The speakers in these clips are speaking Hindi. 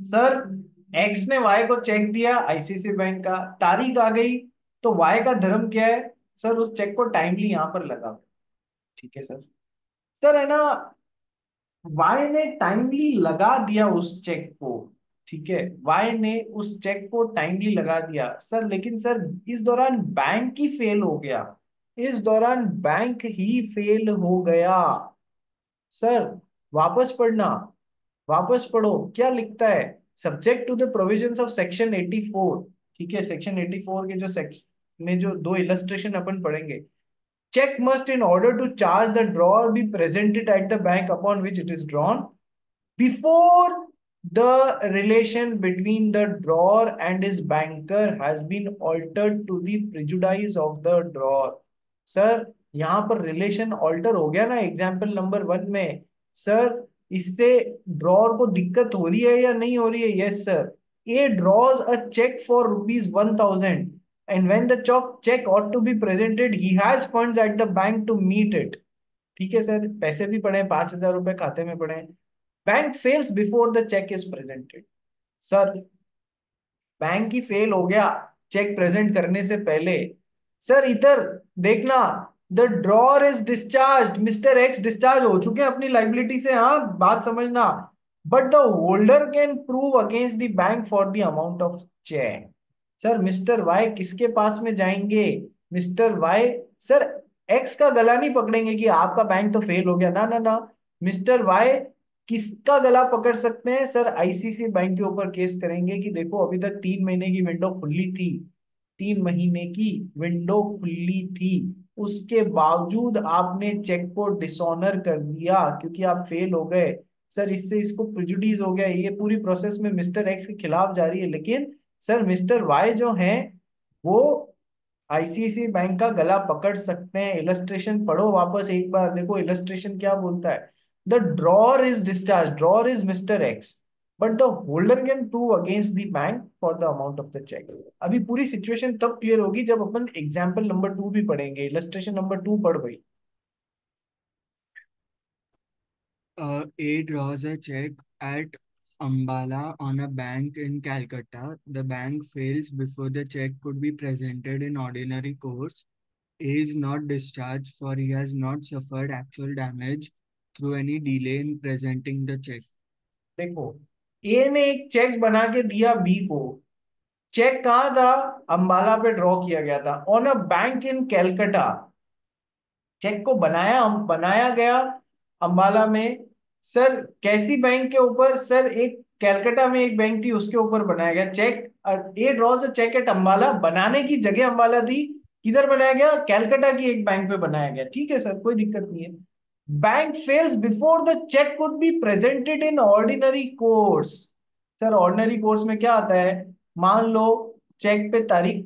सर एक्स ने वाई को चेक दिया आईसीआईसीआई बैंक का, तारीख आ गई, तो वाई का धर्म क्या है? सर उस चेक को टाइमली यहां पर लगा। ठीक है सर। सर है ना, वाई ने टाइमली लगा दिया उस चेक को। ठीक है, वाई ने उस चेक को टाइमली लगा दिया सर, लेकिन सर इस दौरान बैंक ही फेल हो गया। इस दौरान बैंक ही फेल हो गया। सर वापस पढ़ना, वापस पढ़ो क्या लिखता है। Subject to the provisions of section 84। ठीक है, सेक्शन 84 के जो सेक्शन में जो दो इलस्ट्रेशन अपन पढ़ेंगे। Cheque must in order to charge the drawer be presented at the bank upon which it is drawn before the relation between the drawer and his banker has been altered to the prejudice of the drawer। Sir यहां पर रिलेशन ऑल्टर हो गया ना एग्जाम्पल नंबर 1 में। सर इससे ड्रॉर को दिक्कत हो रही है या नहीं हो रही है? Yes sir. A draws a cheque for rupees 1000 and when the cheque ought to be presented he has funds at the bank to meet it। ठीक है सर, पैसे भी पड़े, 5000 रुपए खाते में पड़े। Bank fails before the cheque is presented. Sir bank ही फेल हो गया चेक प्रेजेंट करने से पहले। सर इधर देखना, the drawer is discharge, Mr X discharge हो चुके हैं अपनी लाइबिलिटी से, हाँ बात समझना। But the holder can prove against the bank for the amount of cheque. Sir Mr Y किसके पास में जाएंगे? मिस्टर वाई सर एक्स का गला नहीं पकड़ेंगे कि आपका बैंक तो फेल हो गया, ना ना ना। मिस्टर वाई किसका गला पकड़ सकते हैं? सर आईसीसी बैंक के ऊपर केस करेंगे कि देखो अभी तक 3 महीने की विंडो खुली थी, 3 महीने की विंडो खुली थी, उसके बावजूद आपने चेक को डिसऑनर कर दिया क्योंकि आप फेल हो गए। सर इससे इसको प्रिजुडिस हो गया, ये पूरी प्रोसेस में मिस्टर एक्स के खिलाफ जा रही है, लेकिन सर मिस्टर वाई जो हैं वो आईसीआईसीआई बैंक का गला पकड़ सकते हैं। इलस्ट्रेशन पढ़ो वापस एक बार, देखो इलस्ट्रेशन क्या बोलता है। The drawer is discharge, drawer is Mr X, but the holder can prove against the bank for the amount of the cheque. अभी पूरी सिचुएशन तब क्लियर होगी जब अपन एग्जाम्पल नंबर 2 भी पढ़ेंगे। इलस्ट्रेशन नंबर 2 पढ़ भाई। A draws a check at Ambala on a bank in Calcutta. The bank fails before the check could be presented in ordinary course. A is not discharged for he has not suffered actual damage through any delay in presenting the check. देखो, ए ने एक चेक बना के दिया बी को। चेक कहाँ था? अंबाला पे ड्रॉ किया गया था, on a bank in Calcutta. Cheque को बनाया गया अंबाला में। सर कैसी बैंक के ऊपर? सर एक कैलकाटा में एक बैंक थी उसके ऊपर बनाया गया cheque. A draws a cheque at Ambala, बनाने की जगह अंबाला थी, किधर बनाया गया? कैलकाटा की एक बैंक पे बनाया गया। ठीक है सर, कोई दिक्कत नहीं है। Bank fails before the cheque could be presented in ordinary course. Sir ordinary course में क्या आता है? मान लो चेक पे तारीख,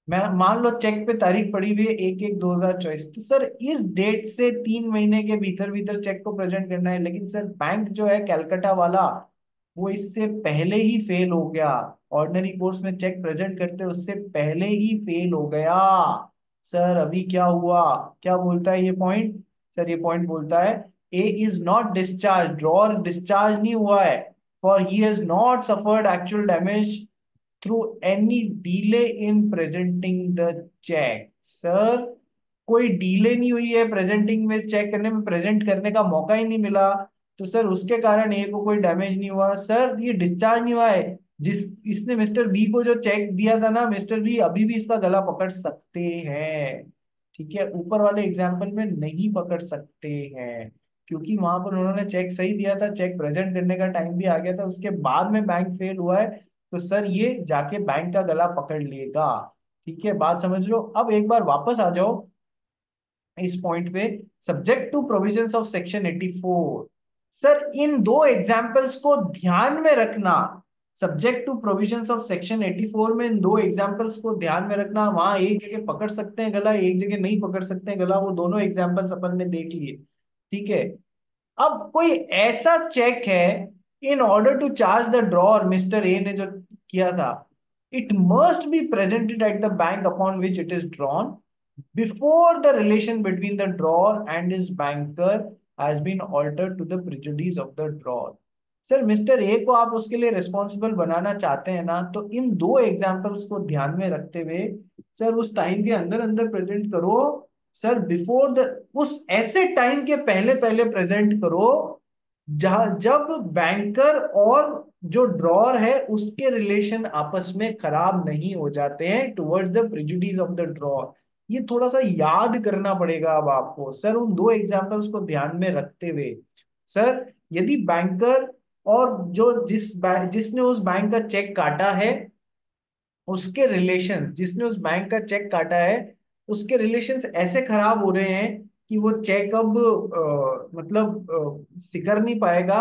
मैं मान लो चेक पे तारीख पड़ी हुई है 1/1/2024, तो सर इस डेट से 3 महीने के भीतर भीतर चेक को प्रेजेंट करना है। लेकिन सर बैंक जो है कैलकाटा वाला, वो इससे पहले ही फेल हो गया। ऑर्डिनरी कोर्स में चेक प्रेजेंट करते उससे पहले ही फेल हो गया। सर अभी क्या हुआ? क्या बोलता है ये पॉइंट? सर ये पॉइंट बोलता है A is not discharge, drawer discharge नहीं हुआ है, for he has not suffered actual damage through any delay in presenting the cheque. Sir कोई डीले नहीं हुई है प्रेजेंटिंग में, चेक करने में, प्रेजेंट करने का मौका ही नहीं मिला, तो सर उसके कारण ए को कोई डैमेज नहीं हुआ। सर ये डिस्चार्ज नहीं हुआ है, जिस इसने मिस्टर बी को जो चेक दिया था ना, मिस्टर बी अभी भी इसका गला पकड़ सकते हैं। ठीक है, ऊपर वाले एग्जाम्पल में नहीं पकड़ सकते हैं क्योंकि वहां पर उन्होंने चेक सही दिया था, चेक प्रेजेंट करने का टाइम भी आ गया था, उसके बाद में बैंक फेल हुआ है, तो सर ये जाके बैंक का गला पकड़ लेगा। ठीक है, बात समझ लो। अब एक बार वापस आ जाओ इस पॉइंट पे, subject to provisions of section 84। Sir इन दो एग्जाम्पल्स को ध्यान में रखना। Subject to provisions of section 84 में इन दो एग्जाम्पल्स को ध्यान में रखना। वहां एक जगह पकड़ सकते हैं गला, एक जगह नहीं पकड़ सकते हैं गला, वो दोनों एग्जाम्पल्स अपन ने देख लिए। ठीक है, अब कोई ऐसा चेक है, in order to charge the drawer, Mr A ने जो किया था, it must be presented at the bank upon which it is drawn before the relation between the drawer and his banker has been altered to the prejudice of the drawer. Sir Mr A को आप उसके लिए रिस्पॉन्सिबल बनाना चाहते हैं ना, तो इन दो एग्जाम्पल्स को ध्यान में रखते हुए सर उस टाइम के अंदर अंदर प्रेजेंट करो। सर बिफोर द, उस ऐसे टाइम के पहले पहले प्रेजेंट करो जहां जब बैंकर और जो ड्रॉर है उसके रिलेशन आपस में खराब नहीं हो जाते हैं towards the prejudice of the drawer. ये थोड़ा सा याद करना पड़ेगा अब आपको सर उन दो एग्जाम्पल्स को ध्यान में रखते हुए। सर यदि बैंकर और जो जिसने उस बैंक का चेक काटा है उसके रिलेशंस, जिसने उस बैंक का चेक काटा है उसके रिलेशंस ऐसे खराब हो रहे हैं कि वो चेक अब सिकर नहीं पाएगा।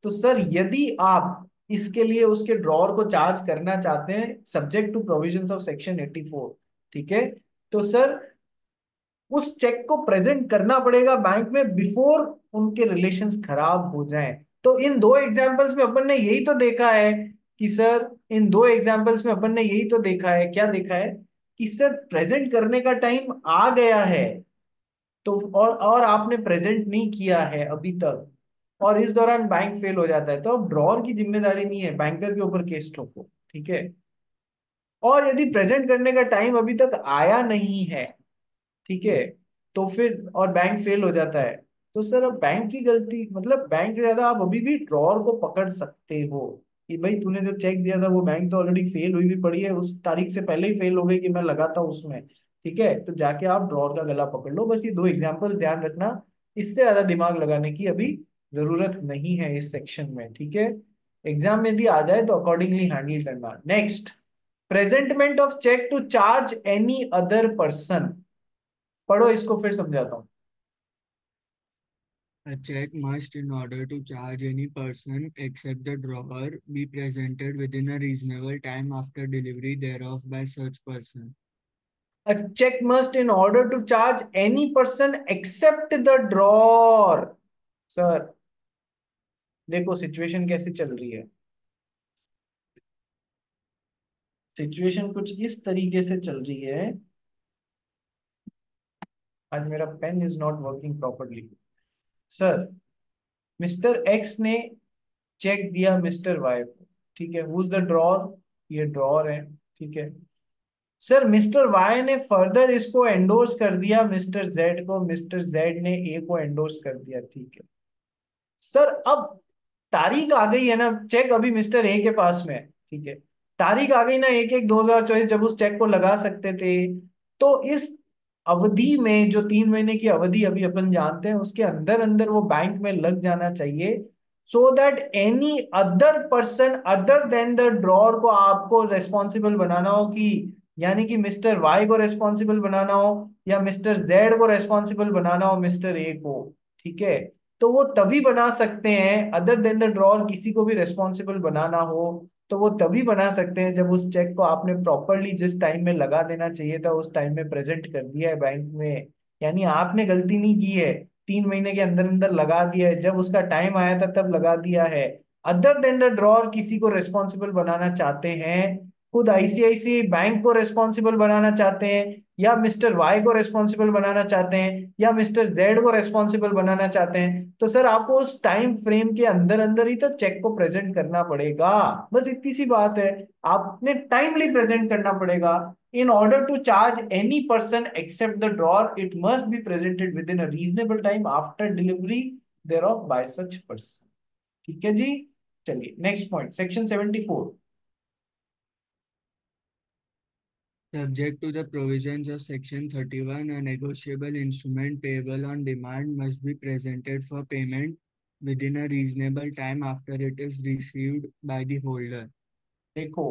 तो सर यदि आप इसके लिए उसके ड्रॉर को चार्ज करना चाहते हैं subject to provisions of section 84, ठीक है, तो सर उस चेक को प्रेजेंट करना पड़ेगा बैंक में बिफोर उनके रिलेशंस खराब हो जाएं। तो इन दो एग्जाम्पल्स में अपन ने यही तो देखा है कि सर, इन दो एग्जाम्पल्स में अपन ने यही तो देखा है, क्या देखा है कि सर प्रेजेंट करने का टाइम आ गया है, तो और आपने प्रेजेंट नहीं किया है अभी तक, और इस दौरान बैंक फेल हो जाता है, तो अब ड्रॉर की जिम्मेदारी नहीं है, बैंकर के ऊपर केस ठोको, ठीक है। और यदि प्रेजेंट करने का टाइम अभी तक आया नहीं है, ठीक है, तो फिर और बैंक फेल हो जाता है, तो सर अब बैंक की गलती, मतलब बैंक से ज्यादा आप अभी भी ड्रॉर को पकड़ सकते हो कि भाई तूने जो चेक दिया था वो बैंक तो ऑलरेडी फेल हुई भी पड़ी है, उस तारीख से पहले ही फेल हो गई कि मैं लगाता हूँ उसमें, ठीक है, तो जाके आप ड्रॉर का गला पकड़ लो। बस ये दो एग्जाम्पल ध्यान रखना, इससे ज्यादा दिमाग लगाने की अभी जरूरत नहीं है इस सेक्शन में, ठीक है। एग्जाम में भी आ जाए तो अकॉर्डिंगली हैंडल करना। Next, presentment of cheque to charge any other person. पढ़ो इसको फिर समझाता हूँ। A check must, in order to charge any person except the drawer, be presented within a reasonable time after delivery thereof by such person. A check must, in order to charge any person except the drawer। Sir देखो सिचुएशन कैसे चल रही है, सिचुएशन कुछ इस तरीके से चल रही है। आज मेरा pen is not working properly. Sir mister X ने चेक दिया मिस्टर वाई को, ठीक है, हु इज द ड्रॉर, ये ड्रॉर है, ठीक है। सर मिस्टर वाई ने फर्दर इसको एंडोर्स कर दिया मिस्टर जेड को, मिस्टर जेड ने ए को एंडोर्स कर दिया, ठीक है। सर अब तारीख आ गई है ना, चेक अभी मिस्टर ए के पास में है, ठीक है, तारीख आ गई ना 1/1/2024 जब उस चेक को लगा सकते थे। तो इस अवधि में जो 3 महीने की अवधि अभी अपन जानते हैं उसके अंदर अंदर वो बैंक में लग जाना चाहिए, so that any other person other than the drawer को आपको रेस्पॉन्सिबल बनाना हो, कि यानी कि मिस्टर वाई को रेस्पॉन्सिबल बनाना हो या मिस्टर जेड को रेस्पॉन्सिबल बनाना हो मिस्टर ए को, ठीक है, तो वो तभी बना सकते हैं, अदर देन द ड्रॉर किसी को भी रेस्पॉन्सिबल बनाना हो तो वो तभी बना सकते हैं जब उस चेक को आपने प्रॉपरली जिस टाइम में लगा देना चाहिए था उस टाइम में प्रेजेंट कर दिया है बैंक में। यानी आपने गलती नहीं की है, 3 महीने के अंदर अंदर लगा दिया है, जब उसका टाइम आया था तब लगा दिया है। अदर देन द ड्रॉर किसी को रेस्पॉन्सिबल बनाना चाहते हैं, खुद आईसीआईसीआई बैंक को रेस्पॉन्सिबल बनाना चाहते हैं, या मिस्टर वाई को रेस्पॉन्सिबल बनाना चाहते हैं, या मिस्टर जेड को रेस्पॉन्सिबल बनाना चाहते हैं, तो सर आपको उस टाइम फ्रेम के अंदर अंदर ही तो चेक को प्रेजेंट करना पड़ेगा। बस इतनी सी बात है, आपने टाइमली प्रेजेंट करना पड़ेगा। In order to charge any person except the drawer it must be presented within a reasonable time after delivery thereof by such person, ठीक है जी। चलिए next point, section 74। Subject to the provisions of Section 31, a negotiable instrument payable on demand must be presented for payment within a reasonable time after it is received by the holder. देखो,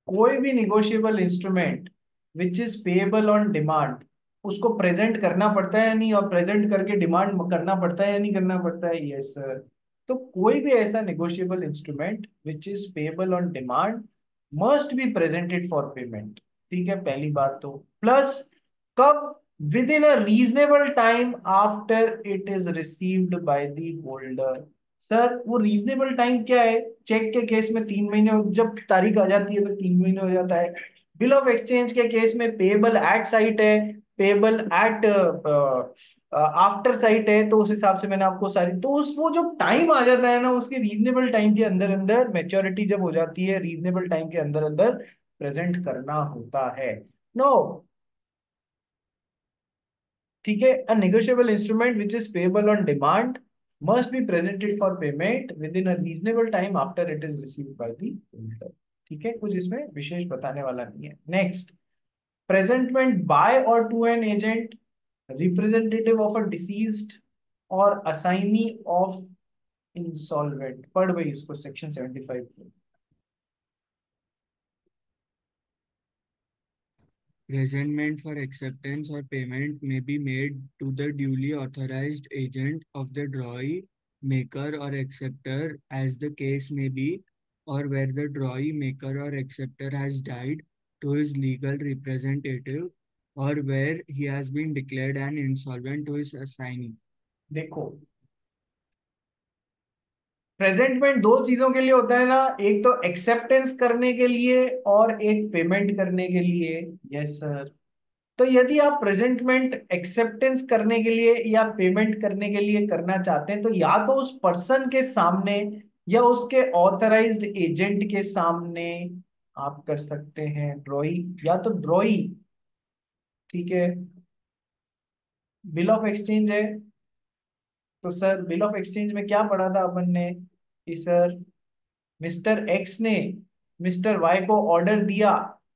कोई भी negotiable instrument which is payable on demand उसको प्रेजेंट करना पड़ता है या नहीं, और प्रेजेंट करके डिमांड करना पड़ता है या नहीं करना पड़ता है, यस सर। तो कोई भी ऐसा negotiable instrument which is payable on demand must be presented for payment, ठीक है, पहली बात तो। प्लस कब, with in a reasonable time after it is received by the holder. Sir वो रीजनेबल टाइम क्या है, चेक के केस में 3 महीने जब तारीख आ जाती है तो 3 महीने हो जाता है। बिल ऑफ एक्सचेंज के केस में पेबल एट साइट है, पेबल एट आफ्टर साइट है तो उस हिसाब से मैंने आपको सारी, तो उस वो जो टाइम आ जाता है ना उसके रीजनेबल टाइम के अंदर अंदर, मेच्योरिटी जब हो जाती है रीजनेबल टाइम के अंदर अंदर प्रेजेंट करना होता है। नो, ठीक है, a negotiable instrument which is payable on demand must be presented for payment within a reasonable time after it is received by the holder. ठीक है, कुछ इसमें विशेष बताने वाला नहीं है। Next, presentment by or to an agent, representative of a deceased or assignee of insolvent। पढ़ भाई इसको, सेक्शन 75 में। Presentment for acceptance or payment may be made to the duly authorized agent of the drawee maker or acceptor as the case may be, or where the drawee maker or acceptor has died, to his legal representative, or where he has been declared an insolvent, to his assignee. देखो, प्रेजेंटमेंट दो चीजों के लिए होता है ना, एक तो एक्सेप्टेंस करने के लिए और एक पेमेंट करने के लिए। Yes sir. तो यदि आप प्रेजेंटमेंट एक्सेप्टेंस करने के लिए या पेमेंट करने के लिए करना चाहते हैं तो या तो उस पर्सन के सामने या उसके ऑथराइज्ड एजेंट के सामने आप कर सकते हैं ड्रॉई, या तो ड्रॉई, ठीक है, बिल ऑफ एक्सचेंज है। तो सर बिल ऑफ एक्सचेंज में क्या पढ़ा था अपन ने कि सर मिस्टर एक्स ने मिस्टर वाई को ऑर्डर दिया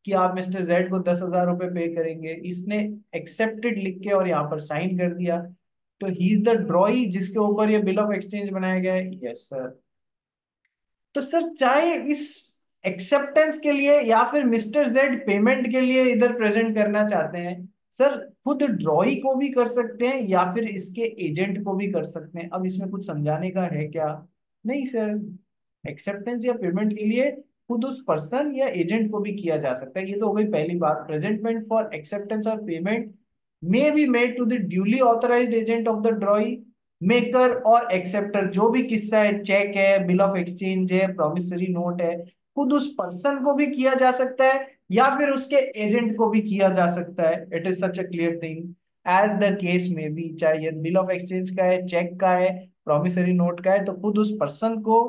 कि आप मिस्टर जेड को 10,000 रुपए पे करेंगे, इसने एक्सेप्टेड लिख के और यहाँ पर साइन कर दिया, तो ही इज द ड्रॉई जिसके ऊपर ये बिल ऑफ एक्सचेंज बनाया गया है। Yes sir. तो सर चाहे इस एक्सेप्टेंस के लिए या फिर मिस्टर जेड पेमेंट के लिए इधर प्रेजेंट करना चाहते हैं, सर खुद ड्रॉई को भी कर सकते हैं या फिर इसके एजेंट को भी कर सकते हैं। अब इसमें कुछ समझाने का है क्या? नहीं सर, एक्सेप्टेंस या पेमेंट के लिए खुद उस पर्सन या एजेंट को भी किया जा सकता है। ये तो हो गई पहली बात, प्रेजेंटमेंट फॉर एक्सेप्टेंस और payment may be made to the duly authorised agent of the drawee maker और एक्सेप्टर। जो भी किस्सा है, चेक है, बिल ऑफ एक्सचेंज है, प्रॉमिसरी नोट है, खुद उस पर्सन को भी किया जा सकता है या फिर उसके एजेंट को भी किया जा सकता है। It is such a clear thing as the case में भी, चाहे ये बिल ऑफ एक्सचेंज का है, चेक का है, प्रॉमिसरी नोट का है, तो खुद उस पर्सन को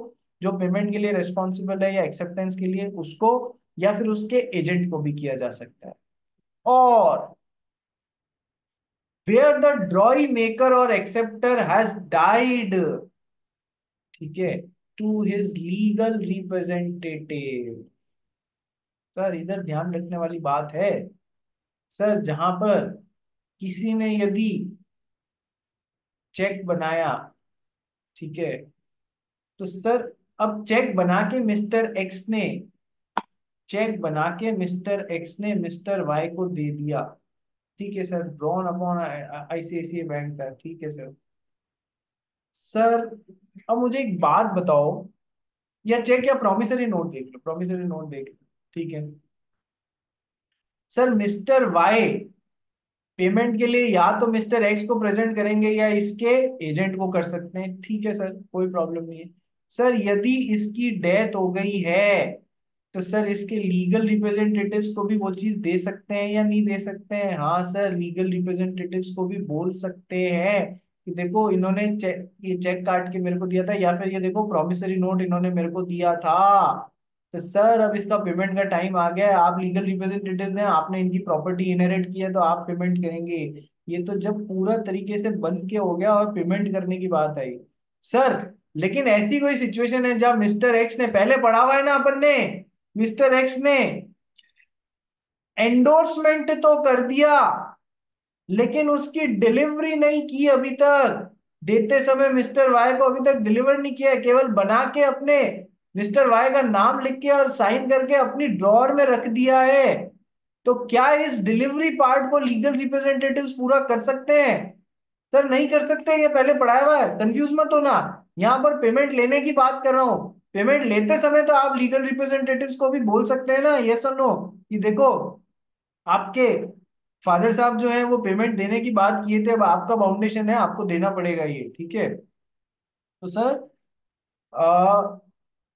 जो पेमेंट के लिए रिस्पॉन्सिबल है या एक्सेप्टेंस के लिए उसको या फिर उसके एजेंट को भी किया जा सकता है। और where the drawing maker or acceptor has died, ठीक है, to his legal representative. Sir इधर ध्यान रखने वाली बात है, सर जहां पर किसी ने यदि चेक बनाया, ठीक है, तो सर अब चेक बना के मिस्टर एक्स ने, चेक बना के मिस्टर एक्स ने मिस्टर वाई को दे दिया, ठीक है sir, drawn upon ICICI bank का, ठीक है सर। सर अब मुझे एक बात बताओ, या चेक या प्रॉमिसरी नोट देख लो, प्रॉमिसरी नोट देख लो, ठीक है सर। मिस्टर वाई पेमेंट के लिए या तो मिस्टर एक्स को प्रेजेंट करेंगे या इसके एजेंट को कर सकते हैं, ठीक है सर, कोई प्रॉब्लम नहीं है। सर यदि इसकी डेथ हो गई है तो सर इसके लीगल रिप्रेजेंटेटिव्स को भी वो चीज दे सकते हैं या नहीं दे सकते हैं? हाँ सर, लीगल रिप्रेजेंटेटिव्स को भी बोल सकते हैं कि देखो इन्होंने ये चेक काट के मेरे को दिया था, या फिर ये देखो प्रॉमिसरी नोट इन्होंने मेरे को दिया था, तो सर अब इसका पेमेंट का टाइम आ गया है, आप लीगल रिप्रेजेंटेटिव हैं, आपने इनकी प्रॉपर्टी इनहेरिट की है तो आप पेमेंट करेंगे। ये तो जब पूरा तरीके से बंद के हो गया और पेमेंट करने की बात आई सर। लेकिन ऐसी कोई सिचुएशन है जब मिस्टर एक्स ने, पहले पढ़ा हुआ है ना अपन ने, मिस्टर एक्स ने एंडोर्समेंट तो कर दिया लेकिन उसकी डिलीवरी नहीं की अभी तक, देते समय मिस्टर वाई को अभी तक डिलीवर नहीं किया है, केवल बना के अपने मिस्टर वाई का नाम लिख के और साइन करके अपनी ड्रॉअर में रख दिया है। तो क्या इस डिलीवरी पार्ट को लीगल रिप्रेजेंटेटिव्स पूरा कर सकते हैं? सर नहीं कर सकते, ये पहले पढ़ाया हुआ है, कंफ्यूज मत होना। यहाँ पर पेमेंट लेने की बात कर रहा हूँ, पेमेंट लेते समय तो आप लीगल रिप्रेजेंटेटिव्स को भी बोल सकते हैं ना, यस और नो, कि देखो आपके फादर साहब जो है वो पेमेंट देने की बात किए थे, अब आपका बाउंडेशन है, आपको देना पड़ेगा ये, ठीक है। तो सर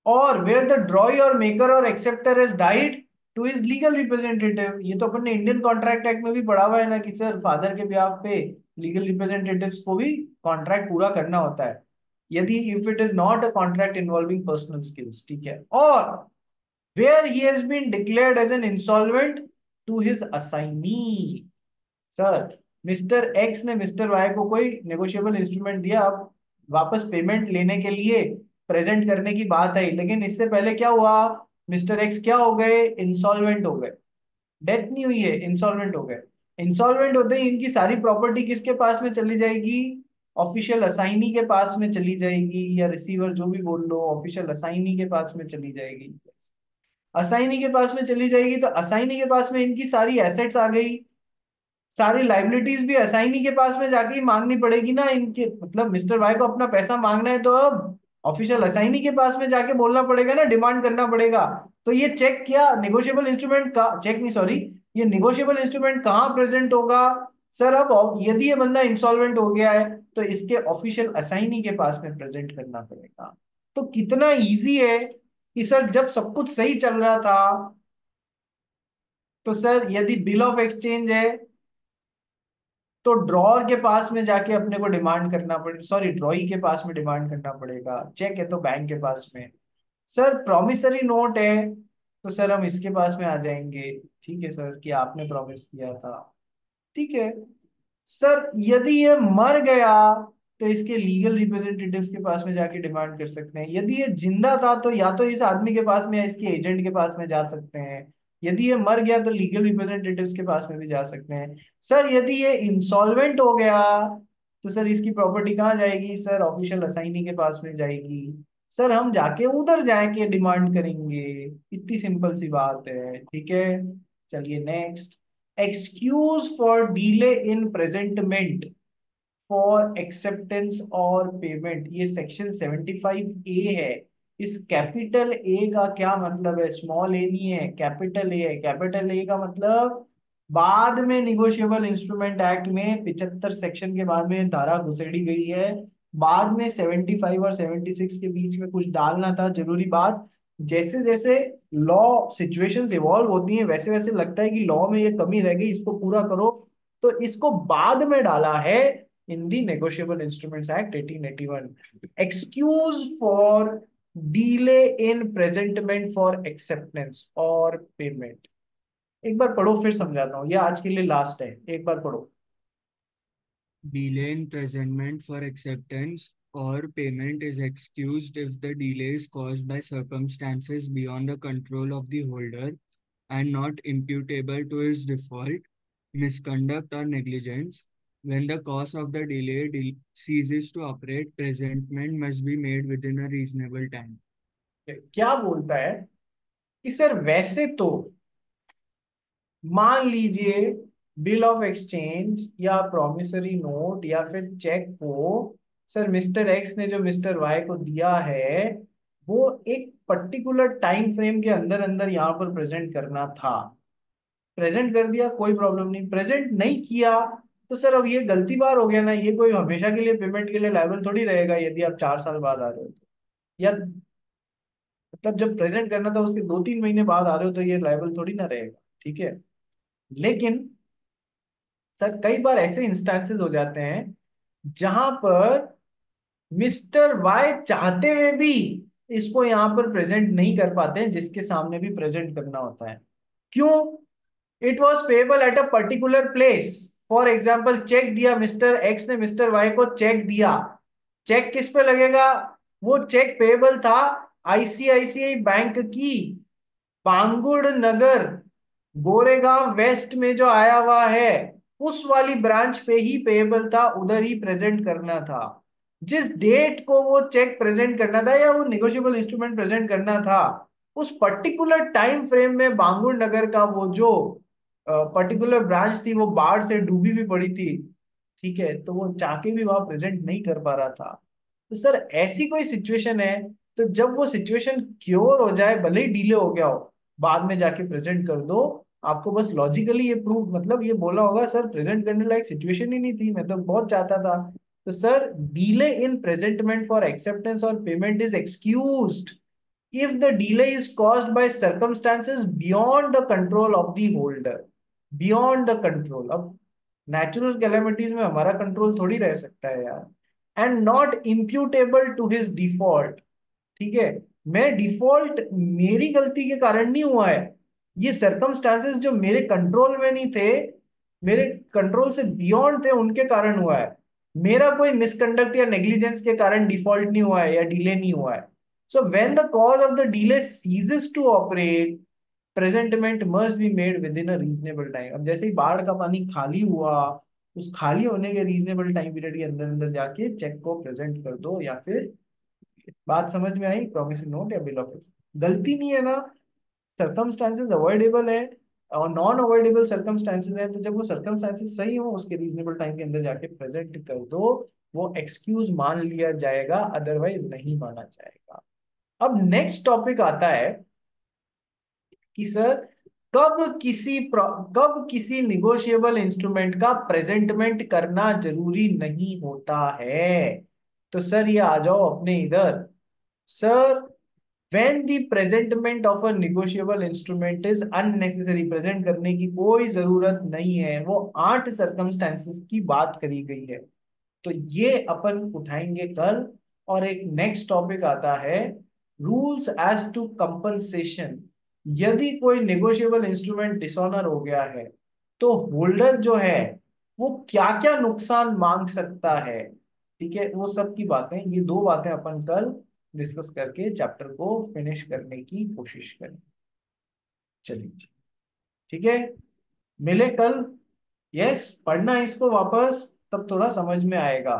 और वेयर द ड्रॉई और मेकर और acceptor is died to his legal representative, ये तो अपन ने इंडियन कॉन्ट्रैक्ट एक्ट में भी पढ़ा हुआ है ना कि सर फादर के ब्याह पे लीगल रिप्रेजेंटेटिव्स को भी कॉन्ट्रैक्ट पूरा करना होता है, यदि if it is not a contract involving personal skills, ठीक है, और where he has been declared as an insolvent to his assignee. Sir mister X ने मिस्टर वाई को कोई नेगोशिएबल इंस्ट्रूमेंट दिया, अब वापस पेमेंट लेने के लिए प्रेजेंट करने की बात आई, लेकिन इससे पहले क्या हुआ, मिस्टर एक्स क्या हो गए, इंसॉल्वेंट हो गए, डेथ नहीं हुई है, इंसॉल्वेंट हो गए। इंसॉल्वेंट होते ही इनकी सारी प्रॉपर्टी किसके पास में चली जाएगी, ऑफिशियल असाइनी के पास में चली जाएगी, या रिसीवर जो भी बोल लो, ऑफिशियल असाइनी के पास में चली जाएगी। असाइनी के पास में चली जाएगी तो असाइनी के पास में इनकी सारी एसेट्स आ गई, सारी लाइबिलिटीज भी असाइनी के पास में जाके ही मांगनी पड़ेगी ना इनके, मतलब मिस्टर वाई को अपना पैसा मांगना है तो अब ऑफिशियल असाइनी के पास में जाके बोलना पड़ेगा ना, डिमांड करना पड़ेगा। तो ये चेक क्या नेगोशिएबल इंस्ट्रूमेंट का, चेक नहीं सॉरी, ये नेगोशिएबल इंस्ट्रूमेंट कहाँ प्रेजेंट होगा, सर अब यदि ये बंदा इंसॉल्वेंट हो गया है तो इसके ऑफिशियल असाइनी के पास में प्रेजेंट करना पड़ेगा। तो कितना इजी है कि सर जब सब कुछ सही चल रहा था, तो सर यदि बिल ऑफ एक्सचेंज है तो ड्रॉर के पास में जाके अपने को डिमांड करना पड़ेगा, सॉरी ड्रॉई के पास में डिमांड करना पड़ेगा, चेक है तो बैंक के पास में। सर प्रॉमिसरी नोट है तो सर हम इसके पास में आ जाएंगे, ठीक है सर, कि आपने प्रॉमिस किया था, ठीक है। सर यदि ये मर गया तो इसके लीगल रिप्रेजेंटेटिव्स के पास में जाके डिमांड कर सकते हैं, यदि ये जिंदा था तो या तो इस आदमी के पास में या इसके एजेंट के पास में जा सकते हैं, यदि ये मर गया तो लीगल रिप्रेजेंटेटिव्स के पास में भी जा सकते हैं। सर यदि ये इंसॉल्वेंट हो गया तो सर इसकी प्रॉपर्टी कहाँ जाएगी, सर ऑफिशियल असाइनी के पास में जाएगी, सर हम जाके उधर जाके डिमांड करेंगे, इतनी सिंपल सी बात है, ठीक है। चलिए next, excuse for delay in presentment for acceptance और पेमेंट, ये सेक्शन 75A है। इस कैपिटल ए का क्या मतलब है, स्मॉल ए नहीं है, कैपिटल ए है। कैपिटल ए का मतलब बाद में निगोशिएबल इंस्ट्रूमेंट एक्ट में 75 सेक्शन के बाद में धारा घुसेड़ी गई है, बाद में 75 और 76 के बीच में कुछ डालना था जरूरी बात। जैसे जैसे लॉ सिचुएशंस इवॉल्व होती हैं वैसे वैसे लगता है कि लॉ में ये कमी रह गई, इसको पूरा करो, तो इसको बाद में डाला है in the Negotiable Instruments Act 1881. Excuse for delay in presentment for acceptance और payment। एक बार पढ़ो फिर समझाता हूँ, ये आज के लिए लास्ट है, एक बार पढ़ो। Delay in presentment for acceptance or payment is excused if the delay is caused by circumstances beyond the control of the holder and not imputable to his default, misconduct, or negligence. When the cause of the delay ceases to operate, presentment must be made within a reasonable time. क्या बोलता है कि सर वैसे तो मान लीजिए बिल ऑफ एक्सचेंज या प्रॉमिसरी नोट या फिर चेक को सर मिस्टर एक्स ने जो मिस्टर वाई को दिया है वो एक पर्टिकुलर टाइम फ्रेम के अंदर अंदर यहाँ पर प्रेजेंट करना था, प्रेजेंट कर दिया कोई प्रॉब्लम नहीं, प्रेजेंट नहीं किया तो सर अब ये गलती बार हो गया ना, ये कोई हमेशा के लिए पेमेंट के लिए लायबल थोड़ी रहेगा यदि आप 4 साल बाद आ रहे हो तो। या मतलब जब प्रेजेंट करना था उसके 2-3 महीने बाद आ रहे हो तो ये लायबल थोड़ी ना रहेगा, ठीक है। लेकिन सर कई बार ऐसे इंस्टेंसेस हो जाते हैं जहां पर मिस्टर वाई चाहते हुए भी इसको यहां पर प्रेजेंट नहीं कर पाते हैं जिसके सामने भी प्रेजेंट करना होता है। क्यों, it was payable at a particular place, for example cheque दिया मिस्टर एक्स ने मिस्टर वाई को चेक दिया, चेक किस पे लगेगा, वो चेक पेएबल था आईसीआईसीआई बैंक की पांगुड़ नगर गोरेगांव वेस्ट में जो आया हुआ है उस वाली ब्रांच पे ही पेएबल था, उधर ही प्रेजेंट करना था। जिस डेट को वो चेक प्रेजेंट करना था या वो निगोशिएबल इंस्ट्रूमेंट प्रेजेंट करना था उस पर्टिकुलर टाइम फ्रेम में बांगुर नगर का वो जो पर्टिकुलर ब्रांच थी वो बाढ़ से डूबी भी पड़ी थी, ठीक है, तो वो चाह के भी वहां प्रेजेंट नहीं कर पा रहा था। तो सर ऐसी कोई सिचुएशन है तो जब वो सिचुएशन क्योर हो जाए भले ही डिले हो गया हो बाद में जाके प्रेजेंट कर दो। आपको बस लॉजिकली ये प्रूव मतलब ये बोला होगा सर प्रेजेंट करने लायक सिचुएशन ही नहीं थी, मैं तो बहुत चाहता था। तो sir delay in presentment for acceptance और payment is excused if the delay is caused by circumstances beyond the control of the holder, beyond the control। अब नेचुरल कैलेमिटीज में हमारा कंट्रोल थोड़ी रह सकता है यार। And not imputable to his default. ठीक है, मैं डिफॉल्ट मेरी गलती के कारण नहीं हुआ है, ये सर्कमस्टांसेस जो मेरे कंट्रोल में नहीं थे, मेरे कंट्रोल से बियॉन्ड थे, उनके कारण हुआ है। मेरा कोई मिसकंडक्ट या नेग्लिजेंस के कारण डिफॉल्ट नहीं हुआ है या डिले नहीं हुआ है। So when the cause of the delay ceases to operate, presentment must be made within a reasonable time. अब जैसे ही बाढ़ का पानी खाली हुआ, उस खाली होने के रीजनेबल टाइम पीरियड के अंदर अंदर जाके चेक को प्रेजेंट कर दो, या फिर, बात समझ में आई, प्रोमिसरी नोट या बिल ऑफ एक्सचेंज। गलती नहीं है ना, सर्कमस्टांसेस अवॉइडेबल है और नॉन अवॉइडेबल सर्कमस्टांसेस है, तो जब वो सर्कमस्टांसेस सही हो उसके रीजनेबल टाइम के अंदर जाके प्रेजेंट कर दो, वो एक्सक्यूज मान लिया जाएगा, अदरवाइज नहीं माना जाएगा। अब नेक्स्ट टॉपिक आता है कि सर, कब किसी निगोशिएबल इंस्ट्रूमेंट का प्रेजेंटमेंट करना जरूरी नहीं होता है। तो सर ये आ जाओ अपने इधर। Sir, when the presentment of a negotiable instrument is unnecessary, present करने की कोई जरूरत नहीं है, वो 8 सर्कमस्टेंसेस की बात करी गई है। तो ये अपन उठाएंगे कल। और एक नेक्स्ट टॉपिक आता है, रूल्स एज टू कंपनसेशन। यदि कोई नेगोशिएबल इंस्ट्रूमेंट डिसऑनर हो गया है, तो होल्डर जो है वो क्या क्या नुकसान मांग सकता है। ठीक है, वो सब की बातें, ये दो बातें अपन कल डिस्कस करके चैप्टर को फिनिश करने की कोशिश करें। चलिए, ठीक है, मिले कल। यस, पढ़ना इसको वापस, तब थोड़ा समझ में आएगा।